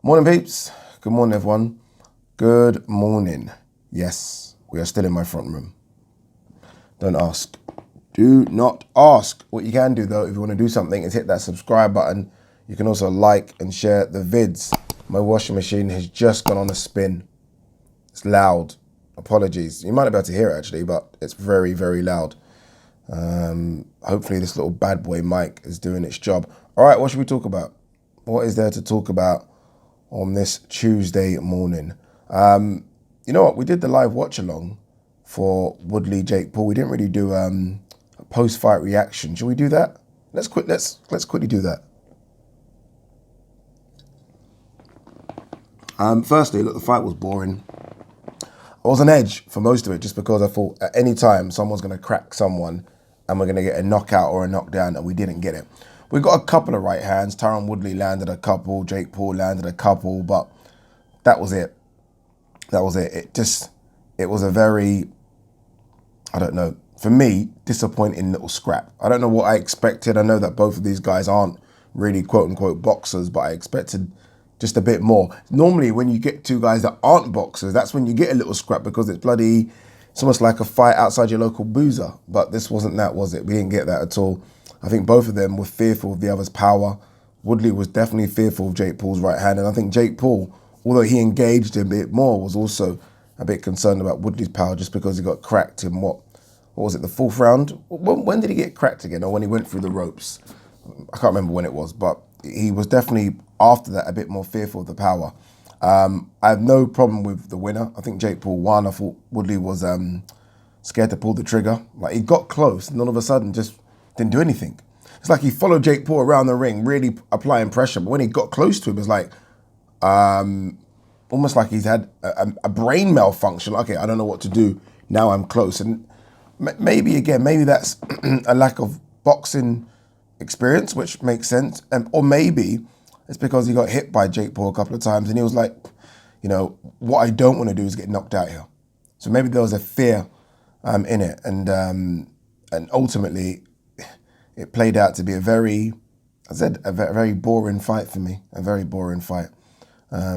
Morning, peeps. Good morning, everyone. Good morning. Yes, we are still in my front room. Don't ask. Do not ask. What you can do, though, if you want to do something, is hit that subscribe button. You can also like and share the vids. My washing machine has just gone on a spin. It's loud. Apologies. You might not be able to hear it, actually, but it's very, very loud. Hopefully this little bad boy mic is doing its job. All right, what should we talk about? What is there to talk about on this Tuesday morning? You know what? We did the live watch along for Woodley Jake Paul. We didn't really do a post fight reaction. Should we do that? Let's quickly do that. Firstly, look, the fight was boring. I was on edge for most of it just because I thought at any time someone's going to crack someone and we're going to get a knockout or a knockdown, and we didn't get it. We got a couple of right hands. Paul-Woodley landed a couple. Jake Paul landed a couple, but that was it. That was it. It was a very, I don't know, for me, disappointing little scrap. I don't know what I expected. I know that both of these guys aren't really quote unquote boxers, but I expected just a bit more. Normally, when you get two guys that aren't boxers, that's when you get a little scrap because it's almost like a fight outside your local boozer. But this wasn't that, was it? We didn't get that at all. I think both of them were fearful of the other's power. Woodley was definitely fearful of Jake Paul's right hand. And I think Jake Paul, although he engaged a bit more, was also a bit concerned about Woodley's power just because he got cracked in what was it, the fourth round? When did he get cracked again? Or when he went through the ropes? I can't remember when it was, but he was definitely, after that, a bit more fearful of the power. I have no problem with the winner. I think Jake Paul won. I thought Woodley was scared to pull the trigger. Like, he got close and all of a sudden just didn't do anything. It's like he followed Jake Paul around the ring, really applying pressure. But when he got close to him, it was like almost like he's had a brain malfunction. Okay, I don't know what to do. Now I'm close. And maybe that's a lack of boxing experience, which makes sense. Or maybe it's because he got hit by Jake Paul a couple of times and he was like, you know, what I don't want to do is get knocked out here. So maybe there was a fear in it. And ultimately, it played out to be a very boring fight for me. A very boring fight. I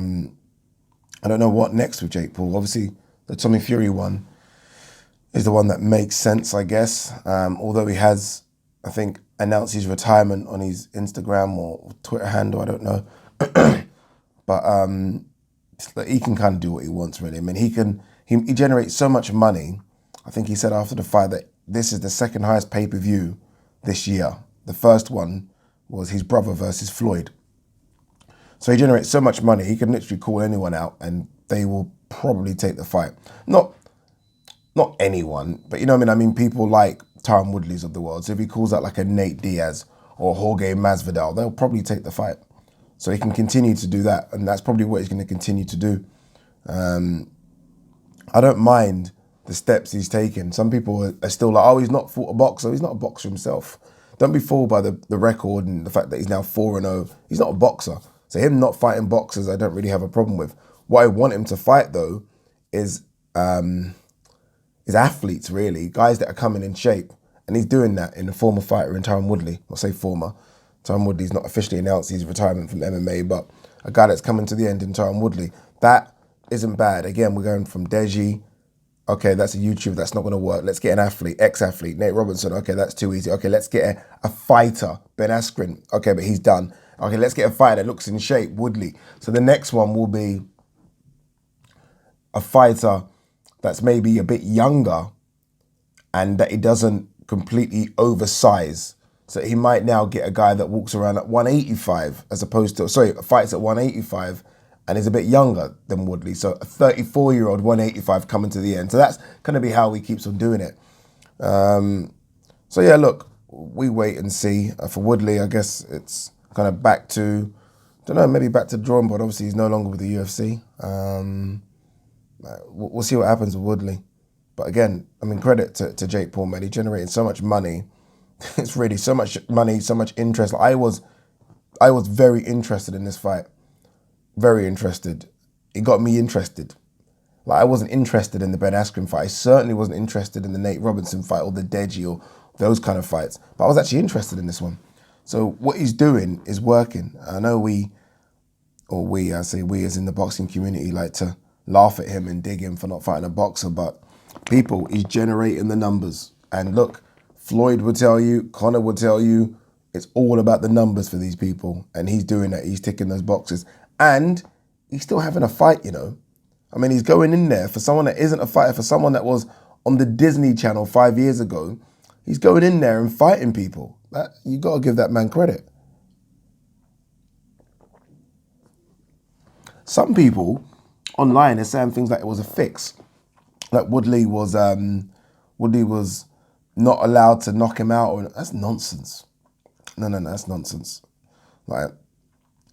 don't know what next with Jake Paul. Obviously, the Tommy Fury one is the one that makes sense, I guess. Although he has, I think, announced his retirement on his Instagram or Twitter handle, I don't know. But he can kind of do what he wants, really. I mean, he generates so much money. I think he said after the fight that this is the second highest pay-per-view this year. The first one was his brother versus Floyd. So he generates so much money, he can literally call anyone out and they will probably take the fight. Not anyone, but you know what I mean? I mean, people like Woodleys of the world. So if he calls out like a Nate Diaz or Jorge Masvidal, they'll probably take the fight. So he can continue to do that. And that's probably what he's going to continue to do. I don't mind the steps he's taken. Some people are still like, oh, he's not fought a boxer. He's not a boxer himself. Don't be fooled by the record and the fact that he's now 4-0. He's not a boxer. So him not fighting boxers, I don't really have a problem with. What I want him to fight, though, is athletes, really. Guys that are coming in shape. And he's doing that in the former fighter in Woodley. I'll say former. Woodley's not officially announced his retirement from MMA, but a guy that's coming to the end in Woodley. That isn't bad. Again, we're going from Deji. Okay, that's a YouTuber. That's not going to work. Let's get an athlete, ex-athlete, Nate Robinson. Okay, that's too easy. Okay, let's get a fighter, Ben Askren. Okay, but he's done. Okay, let's get a fighter that looks in shape, Woodley. So the next one will be a fighter that's maybe a bit younger and that he doesn't completely oversize. So he might now get a guy that walks around at 185 as opposed to, fights at 185 and is a bit younger than Woodley. So a 34-year-old 185 coming to the end. So that's going to be how he keeps on doing it. So yeah, look, we wait and see. For Woodley, I guess it's kind of back to, maybe back to drawing board. Obviously, he's no longer with the UFC. We'll see what happens with Woodley. But again, I mean, credit to Jake Paul, man. He generated so much money. It's really so much money, so much interest. I was very interested in this fight. Very interested. It got me interested. Like, I wasn't interested in the Ben Askren fight. I certainly wasn't interested in the Nate Robinson fight or the Deji or those kind of fights. But I was actually interested in this one. So what he's doing is working. I know we or we, I say we as in the boxing community, like to laugh at him and dig him for not fighting a boxer. But people, he's generating the numbers. And look, Floyd would tell you, Conor would tell you, it's all about the numbers for these people. And he's doing that. He's ticking those boxes. And he's still having a fight, you know. I mean, he's going in there for someone that isn't a fighter, for someone that was on the Disney Channel 5 years ago. He's going in there and fighting people. You got to give that man credit. Some people online are saying things like it was a fix, like Woodley was not allowed to knock him out. Or that's nonsense. No, that's nonsense. Like,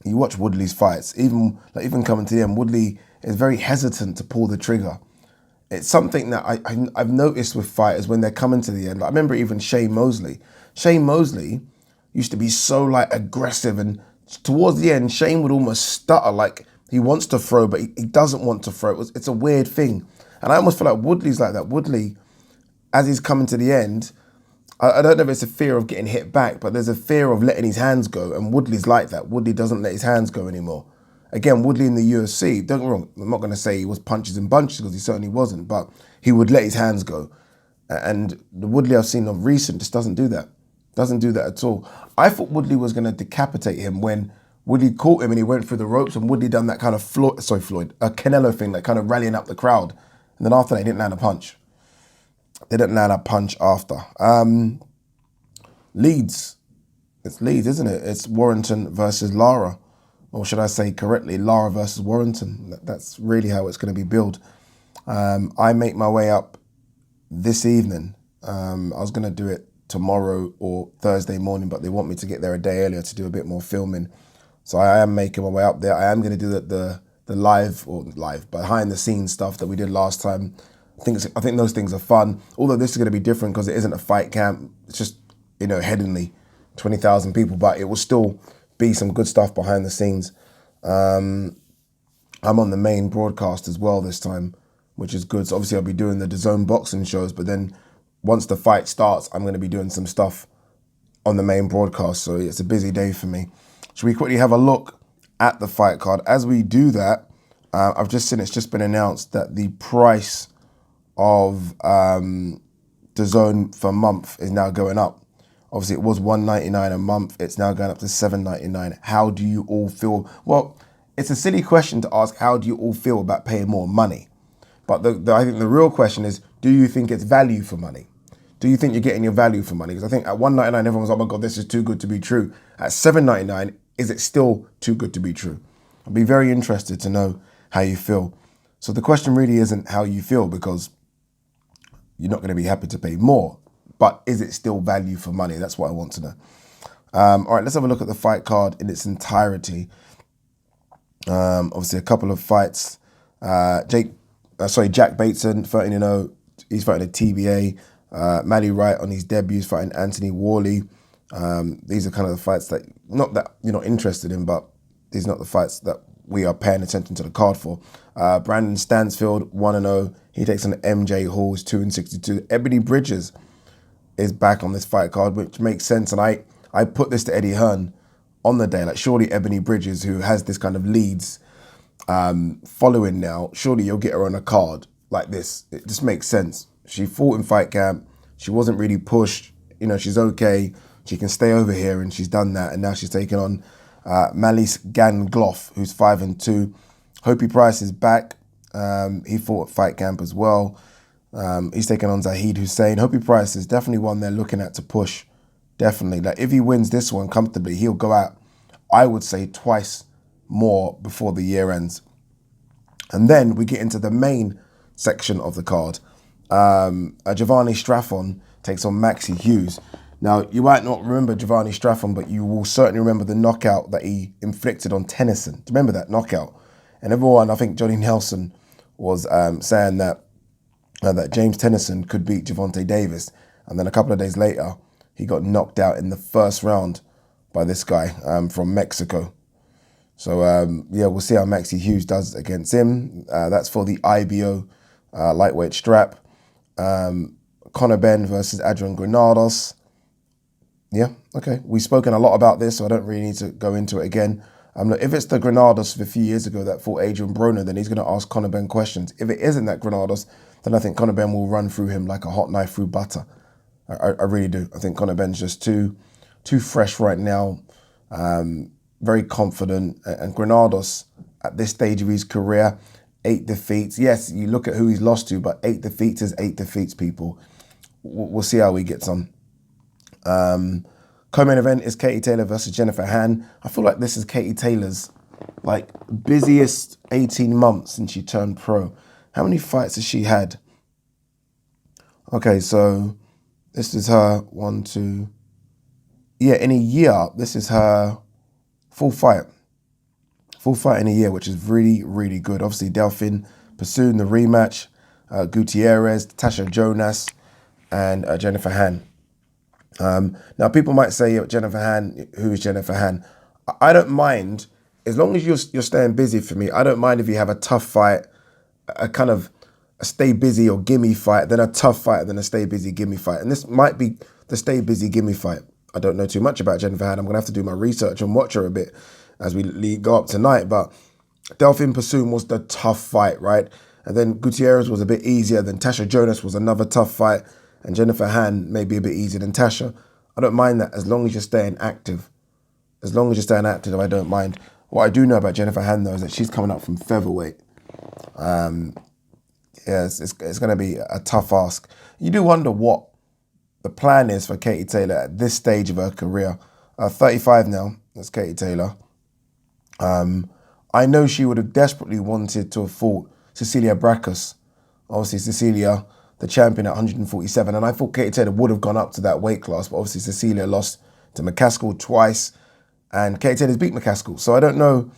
you watch Woodley's fights, even coming to the end, Woodley is very hesitant to pull the trigger. It's something that I've noticed with fighters when they're coming to the end. Like, I remember even Shane Mosley. Shane Mosley used to be so like aggressive, and towards the end, Shane would almost stutter, like he wants to throw, but he doesn't want to throw. It's a weird thing. And I almost feel like Woodley's like that. Woodley, as he's coming to the end, I don't know if it's a fear of getting hit back, but there's a fear of letting his hands go. And Woodley's like that. Woodley doesn't let his hands go anymore. Again, Woodley in the UFC, don't get me wrong, I'm not going to say he was punches and bunches because he certainly wasn't, but he would let his hands go. And the Woodley I've seen of recent just doesn't do that. Doesn't do that at all. I thought Woodley was going to decapitate him when Woodley caught him and he went through the ropes, and Woodley done that kind of Canelo thing, like kind of rallying up the crowd. And then after that, he didn't land a punch. They didn't land a punch after. Leeds. It's Leeds, isn't it? It's Warrington versus Lara. Or should I say correctly, Lara versus Warrington. That's really how it's going to be billed. I make my way up this evening. I was going to do it tomorrow or Thursday morning, but they want me to get there a day earlier to do a bit more filming. So I am making my way up there. I am going to do the live behind the scenes stuff that we did last time. I think those things are fun. Although this is going to be different because it isn't a fight camp. It's just, Headingley, 20,000 people, but it will still be some good stuff behind the scenes. I'm on the main broadcast as well this time, which is good. So obviously I'll be doing the DAZN boxing shows, but then once the fight starts, I'm going to be doing some stuff on the main broadcast. So it's a busy day for me. Should we quickly have a look at the fight card? As we do that, I've just seen it's just been announced that the price of DAZN for a month is now going up. Obviously, it was $1.99 a month. It's now going up to $7.99. How do you all feel? Well, it's a silly question to ask, how do you all feel about paying more money? But I think the real question is, do you think it's value for money? Do you think you're getting your value for money? Because I think at $1.99, everyone was like, oh my God, this is too good to be true. At $7.99, is it still too good to be true? I'd be very interested to know how you feel. So the question really isn't how you feel, because you're not going to be happy to pay more. But is it still value for money? That's what I want to know. All right, let's have a look at the fight card in its entirety. Obviously, a couple of fights. Jack Bateson, 13-0. He's fighting a TBA. Mally Wright on his debut is fighting Anthony Worley. These are kind of the fights that, not that you're not interested in, but these are not the fights that we are paying attention to the card for. Brandon Stansfield, 1-0. He takes on MJ Hall, who's 2-62. Ebony Bridges is back on this fight card, which makes sense. And I put this to Eddie Hearn on the day, like, surely Ebony Bridges, who has this kind of Leeds following now, surely you'll get her on a card like this. It just makes sense. She fought in fight camp. She wasn't really pushed. She's okay. She can stay over here, and she's done that. And now she's taking on Malice Gangloff, who's 5-2. Hopey Price is back. He fought at fight camp as well. He's taking on Zahid Hussein. Hopey Price is definitely one they're looking at to push. Definitely. Like, if he wins this one comfortably, he'll go out, I would say, twice more before the year ends. And then we get into the main section of the card. Giovanni Straffon takes on Maxi Hughes. Now, you might not remember Giovanni Straffon, but you will certainly remember the knockout that he inflicted on Tennyson. Do you remember that knockout? And everyone, I think Johnny Nelson was saying that James Tennyson could beat Gervonta Davis. And then a couple of days later, he got knocked out in the first round by this guy from Mexico. So, we'll see how Maxi Hughes does against him. That's for the IBO lightweight strap. Conor Benn versus Adrian Granados. Yeah, okay. We've spoken a lot about this, so I don't really need to go into it again. Look, if it's the Granados of a few years ago that fought Adrian Broner, then he's going to ask Conor Benn questions. If it isn't that Granados, then I think Conor Benn will run through him like a hot knife through butter. I really do. I think Conor Benn's just too fresh right now, very confident. And Granados, at this stage of his career, 8 defeats. Yes, you look at who he's lost to, but 8 defeats is 8 defeats, people. We'll see how he gets on. Co-main event is Katie Taylor versus Jennifer Han. I feel like this is Katie Taylor's busiest 18 months since she turned pro. How many fights has she had? Okay, so this is her 1, 2. Yeah, in a year, this is her full fight. Full fight in a year, which is really, really good. Obviously, Delphine Pursoon, the rematch, Gutierrez, Tasha Jonas, and Jennifer Han. Now, people might say, Jennifer Han, who is Jennifer Han? I don't mind, as long as you're staying busy for me, I don't mind if you have a tough fight, a kind of a stay busy or gimme fight, then a tough fight, then a stay busy, gimme fight. And this might be the stay busy, gimme fight. I don't know too much about Jennifer Han. I'm going to have to do my research and watch her a bit as we go up tonight. But Delphine Pursoon was the tough fight, right? And then Gutierrez was a bit easier. Then Tasha Jonas was another tough fight. And Jennifer Han may be a bit easier than Tasha. I don't mind that as long as you're staying active. As long as you're staying active, I don't mind. What I do know about Jennifer Han, though, is that she's coming up from featherweight. It's going to be a tough ask. You do wonder what the plan is for Katie Taylor at this stage of her career. 35 now, that's Katie Taylor. I know she would have desperately wanted to have fought Cecilia Brækhus. Obviously, Cecilia, the champion at 147. And I thought Katie Taylor would have gone up to that weight class, but obviously Cecilia lost to McCaskill twice, and Katie Taylor's beat McCaskill. So I don't know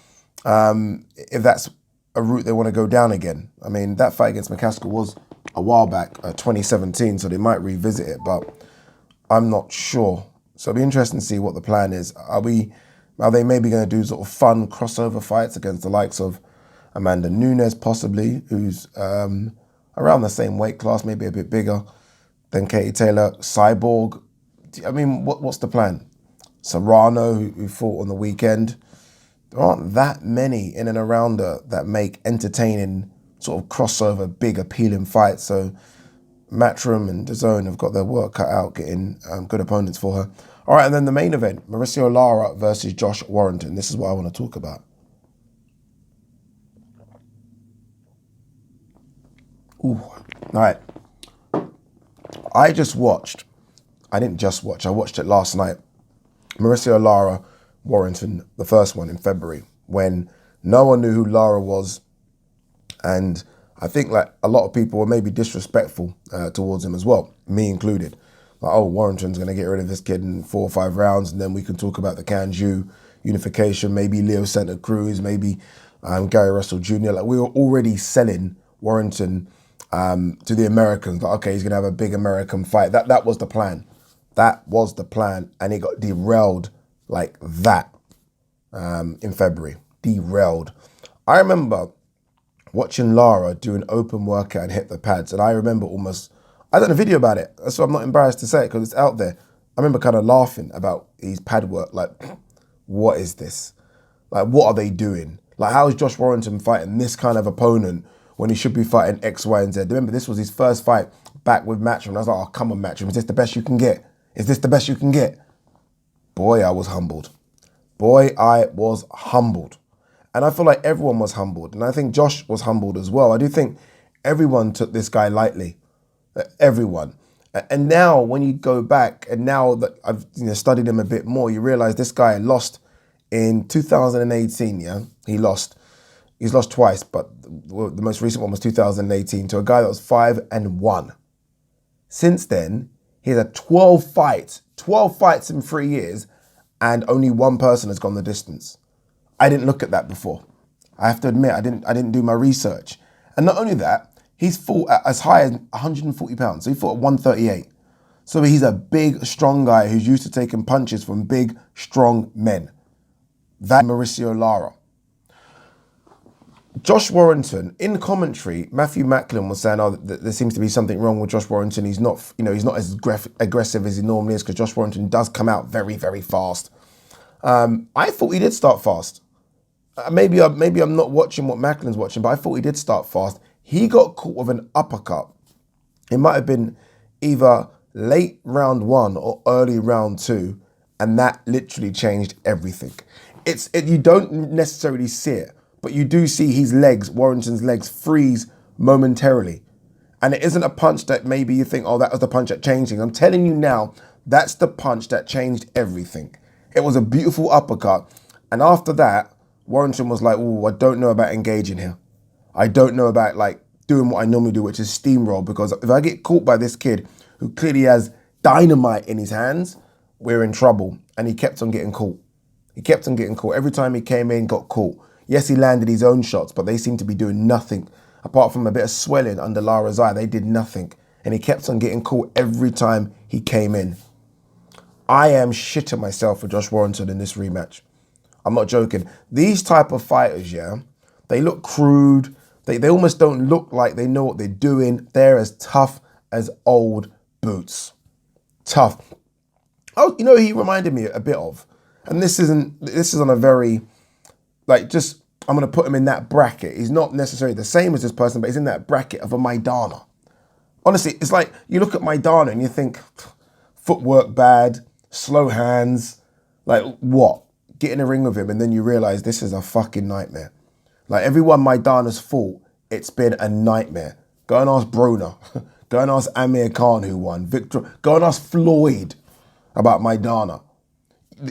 if that's a route they want to go down again. I mean, that fight against McCaskill was a while back, 2017, so they might revisit it, but I'm not sure. So it'll be interesting to see what the plan is. Are they maybe going to do sort of fun crossover fights against the likes of Amanda Nunes, possibly, who's around the same weight class, maybe a bit bigger than Katie Taylor? Cyborg. I mean, what's the plan? Serrano, who fought on the weekend. There aren't that many in and around her that make entertaining sort of crossover, big, appealing fights. So Matchroom and DAZN have got their work cut out getting good opponents for her. All right, and then the main event, Mauricio Lara versus Josh Warrington. This is what I want to talk about. Ooh, all right. I watched it last night. Mauricio Lara, Warrington, the first one in February, when no one knew who Lara was. And I think a lot of people were maybe disrespectful towards him as well, me included. Like, oh, Warrington's going to get rid of this kid in 4 or 5 rounds, and then we can talk about the Kanju unification, maybe Leo Santa Cruz, maybe Gary Russell Jr. Like, we were already selling Warrington to the Americans. Like, okay, he's going to have a big American fight. That was the plan. That was the plan, and it got derailed like that in February. Derailed. I remember watching Lara do an open workout and hit the pads, and I remember I done a video about it. That's why I'm not embarrassed to say it, because it's out there. I remember kind of laughing about his pad work. Like, what is this? Like, what are they doing? Like, how is Josh Warrington fighting this kind of opponent when he should be fighting X, Y, and Z? Remember, this was his first fight back with Matchroom. I was like, oh, come on, Matchroom. Is this the best you can get? Is this the best you can get? Boy, I was humbled. And I feel like everyone was humbled. And I think Josh was humbled as well. I do think everyone took this guy lightly. Everyone. And now when you go back, and now that I've studied him a bit more, you realize this guy lost in 2018, yeah? He's lost twice, but the most recent one was 2018 to a guy that was 5-1. Since then, he's had 12 fights in 3 years, and only one person has gone the distance. I didn't look at that before. I have to admit, I didn't do my research. And not only that, he's fought at as high as 140 pounds. So he fought at 138. So he's a big, strong guy who's used to taking punches from big, strong men. That's Mauricio Lara. Josh Warrington, in commentary, Matthew Macklin was saying, there seems to be something wrong with Josh Warrington. He's not as aggressive as he normally is, because Josh Warrington does come out very, very fast. I thought he did start fast. maybe I'm not watching what Macklin's watching, but I thought he did start fast. He got caught with an uppercut. It might have been either late round 1 or early round 2, and that literally changed everything. You don't necessarily see it, but you do see his legs, Warrington's legs, freeze momentarily. And it isn't a punch that maybe you think, oh, that was the punch that changed things. I'm telling you now, that's the punch that changed everything. It was a beautiful uppercut. And after that, Warrington was like, oh, I don't know about engaging here. I don't know about like doing what I normally do, which is steamroll, because if I get caught by this kid who clearly has dynamite in his hands, we're in trouble. And he kept on getting caught. He kept on getting caught. Every time he came in, got caught. Yes, he landed his own shots, but they seemed to be doing nothing. Apart from a bit of swelling under Lara's eye, they did nothing. And he kept on getting caught every time he came in. I am shitting myself for Josh Warrington in this rematch. I'm not joking. These type of fighters, yeah, they look crude. They almost don't look like they know what they're doing. They're as tough as old boots. Tough. Oh, you know, he reminded me a bit of, and this is on a very, like, just, I'm going to put him in that bracket. He's not necessarily the same as this person, but he's in that bracket of a Maidana. Honestly, it's like you look at Maidana and you think, footwork bad, slow hands, like what? Get in a ring with him and then you realize this is a fucking nightmare. Like everyone Maidana's fought, it's been a nightmare. Go and ask Broner. Go and ask Amir Khan who won. Victor. Go and ask Floyd about Maidana.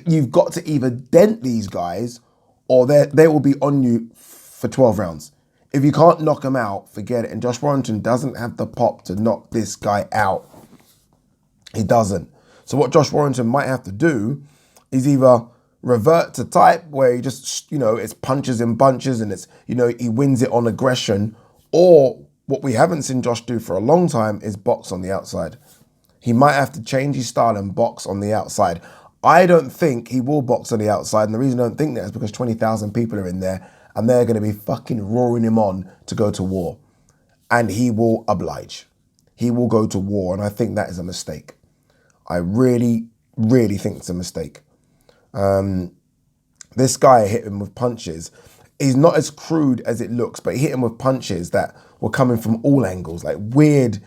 You've got to either dent these guys or they will be on you for 12 rounds. If you can't knock them out, forget it. And Josh Warrington doesn't have the pop to knock this guy out. He doesn't. So what Josh Warrington might have to do is either revert to type where he just, it's punches and bunches and it's, he wins it on aggression, or what we haven't seen Josh do for a long time is box on the outside. He might have to change his style and box on the outside. I don't think he will box on the outside, and the reason I don't think that is because 20,000 people are in there and they're going to be fucking roaring him on to go to war. And he will oblige. He will go to war, and I think that is a mistake. I really, really think it's a mistake. This guy hit him with punches. He's not as crude as it looks, but he hit him with punches that were coming from all angles, like weird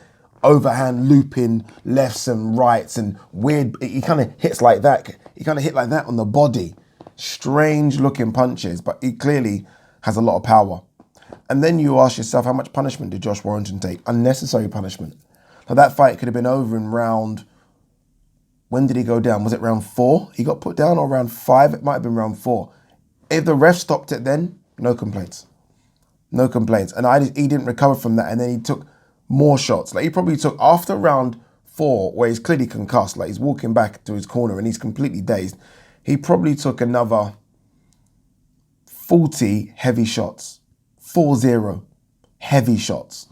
overhand looping lefts and rights and weird, he kind of hits like that. He kind of hit like that on the body. Strange looking punches, but he clearly has a lot of power. And then you ask yourself, how much punishment did Josh Warrington take? Unnecessary punishment. Now that fight could have been over in round, when did he go down? Was it round 4? He got put down, or round 5? It might have been round 4. If the ref stopped it then, no complaints. No complaints. And he didn't recover from that. And then he took more shots. Like he probably took, after round 4, where he's clearly concussed, like he's walking back to his corner and he's completely dazed, he probably took another 40 heavy shots. 40 heavy shots.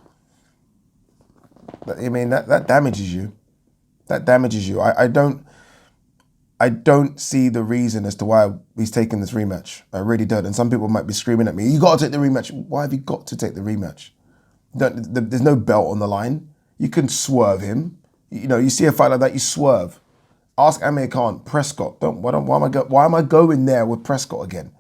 I mean, that damages you. That damages you. I don't see the reason as to why he's taking this rematch. I really don't. And some people might be screaming at me, you got to take the rematch. Why have you got to take the rematch? There's no belt on the line. You can swerve him. You see a fight like that, you swerve. Ask Amir Khan, Prescott. Why am I going there with Prescott again?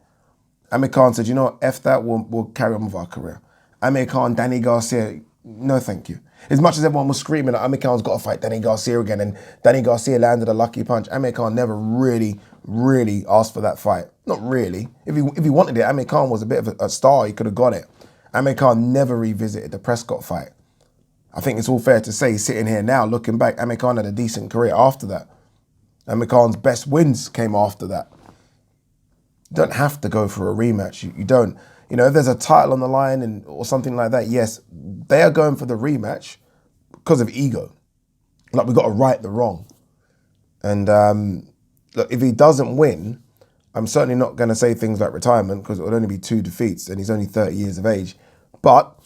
Amir Khan said, F that, we'll carry on with our career. Amir Khan, Danny Garcia, no thank you. As much as everyone was screaming that Amir Khan's got to fight Danny Garcia again, and Danny Garcia landed a lucky punch, Amir Khan never really, really asked for that fight. Not really. If he wanted it, Amir Khan was a bit of a star, he could have got it. Amir Khan never revisited the Prescott fight. I think it's all fair to say, sitting here now, looking back, Amir Khan had a decent career after that. Amir Khan's best wins came after that. You don't have to go for a rematch. You don't. If there's a title on the line or something like that, yes, they are going for the rematch because of ego. Like, we've got to right the wrong. And look, if he doesn't win, I'm certainly not going to say things like retirement, because it would only be 2 defeats and he's only 30 years of age. But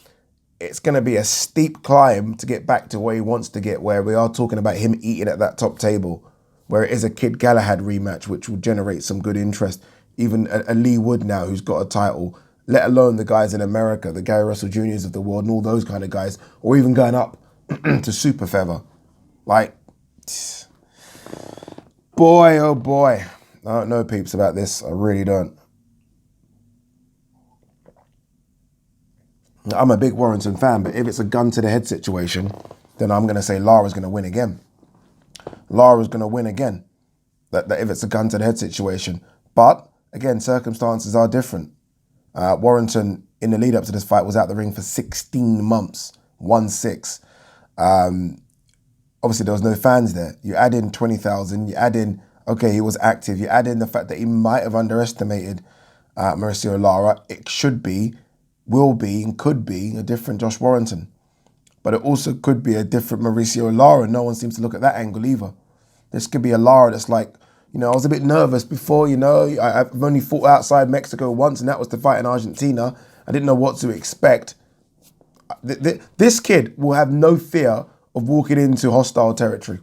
it's going to be a steep climb to get back to where he wants to get, where we are talking about him eating at that top table, where it is a Kid Galahad rematch, which will generate some good interest. Even a Lee Wood now, who's got a title, let alone the guys in America, the Gary Russell Jr.'s of the world and all those kind of guys, or even going up to super feather. Like, boy, oh boy. I don't know, peeps, about this. I really don't. I'm a big Warrington fan, but if it's a gun to the head situation, then I'm going to say Lara's going to win again. Lara's going to win again. That if it's a gun to the head situation. But again, circumstances are different. Warrington, in the lead up to this fight, was out the ring for 16 months, 1-6. Obviously, there was no fans there. You add in 20,000, you add in, okay, he was active, you add in the fact that he might have underestimated Mauricio Lara. It should be, will be, and could be a different Josh Warrington. But it also could be a different Mauricio Lara. No one seems to look at that angle either. This could be a Lara that's like, I was a bit nervous before, I've only fought outside Mexico once, and that was the fight in Argentina. I didn't know what to expect. This kid will have no fear of walking into hostile territory.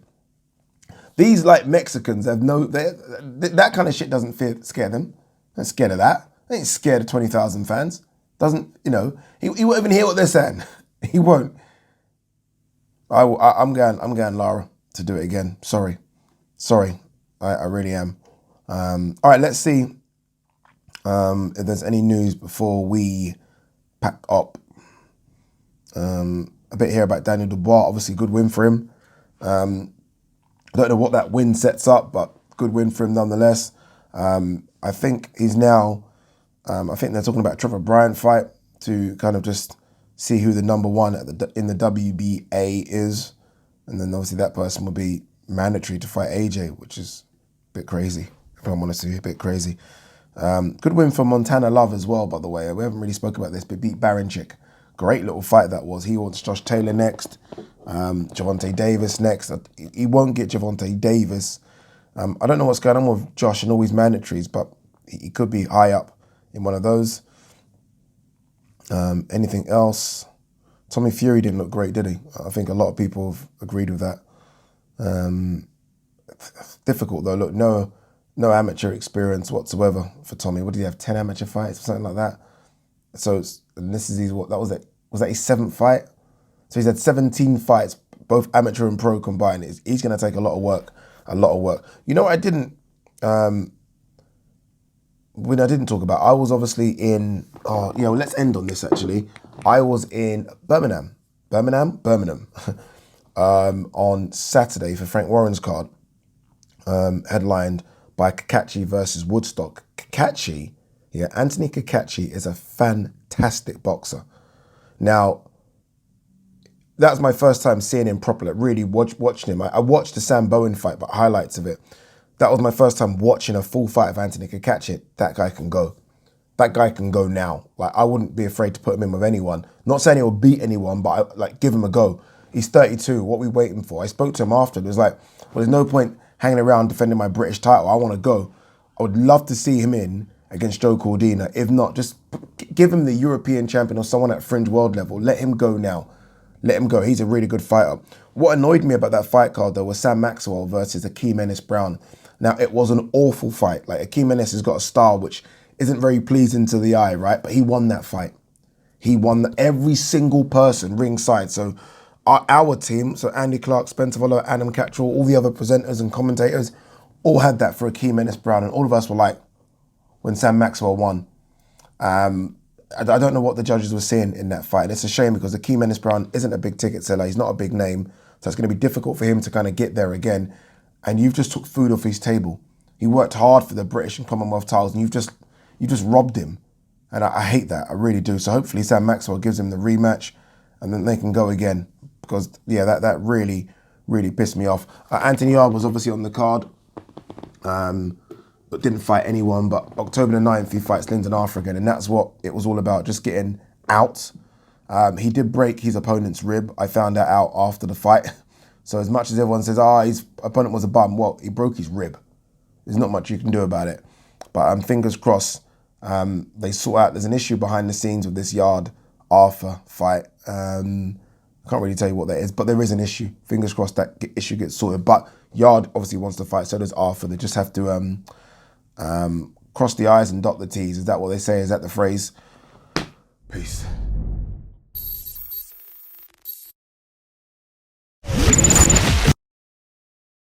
These Mexicans have that kind of shit doesn't scare them. They're not scared of that. They ain't scared of 20,000 fans. Doesn't, he won't even hear what they're saying. He won't. I'm going Lara to do it again. Sorry. I really am. All right, let's see if there's any news before we pack up. A bit here about Daniel Dubois. Obviously, good win for him. I don't know what that win sets up, but good win for him nonetheless. I think he's now, I think they're talking about Trevor Bryant fight to kind of just see who the number one in the WBA is. And then obviously that person will be mandatory to fight AJ, which is a bit crazy, if I'm honest with you, a bit crazy. Good win for Montana Love as well, by the way. We haven't really spoken about this, but beat Baranchik. Great little fight that was. He wants Josh Taylor next, Gervonta Davis next. He won't get Gervonta Davis. I don't know what's going on with Josh and all his mandatories, but he could be high up in one of those. Anything else? Tommy Fury didn't look great, did he? I think a lot of people have agreed with that. Difficult though. Look, no amateur experience whatsoever for Tommy. What did he have? 10 amateur fights or something like that. So this is was that his 7th fight? So he's had 17 fights, both amateur and pro combined. He's going to take a lot of work. You know what I didn't? When I didn't talk about, I was obviously in. Let's end on this actually. I was in Birmingham, on Saturday for Frank Warren's card, headlined by Kakachi versus Woodstock. Anthony Kakachi is a fantastic boxer. Now, that's my first time seeing him properly, really watching him. I watched the Sam Bowen fight, but highlights of it. That was my first time watching a full fight of Anthony Kakachi. That guy can go. That guy can go now. I wouldn't be afraid to put him in with anyone. Not saying he'll beat anyone, but give him a go. He's 32. What are we waiting for? I spoke to him after. It was like, well, there's no point hanging around defending my British title. I want to go. I would love to see him in against Joe Cordina. If not, just give him the European champion or someone at fringe world level. Let him go now. Let him go. He's a really good fighter. What annoyed me about that fight card, though, was Sam Maxwell versus Akeem Ennis-Brown. Now, it was an awful fight. Akeem Ennis has got a style which isn't very pleasing to the eye, right? But he won that fight. He won every single person ringside. So our team, so Andy Clark, Spencer Vollo, Adam Cattrall, all the other presenters and commentators, all had that for Akeem Ennis-Brown. And all of us were like, when Sam Maxwell won. I don't know what the judges were seeing in that fight. It's a shame because Akeem Ennis-Brown isn't a big ticket seller. He's not a big name. So it's going to be difficult for him to kind of get there again. And you've just took food off his table. He worked hard for the British and Commonwealth titles, and you just robbed him. And I hate that. I really do. So hopefully Sam Maxwell gives him the rematch and then they can go again. Because, yeah, that really, really pissed me off. Anthony Yarde was obviously on the card, but didn't fight anyone. But October the 9th, he fights Lyndon Arthur again. And that's what it was all about, just getting out. He did break his opponent's rib. I found that out after the fight. So as much as everyone says, his opponent was a bum, well, he broke his rib. There's not much you can do about it. But fingers crossed, they sort out, there's an issue behind the scenes with this Yarde-Arthur fight. I can't really tell you what that is, but there is an issue. Fingers crossed that issue gets sorted. But Yarde obviously wants to fight, so does Arthur. They just have to cross the I's and dot the T's. Is that what they say? Is that the phrase? Peace.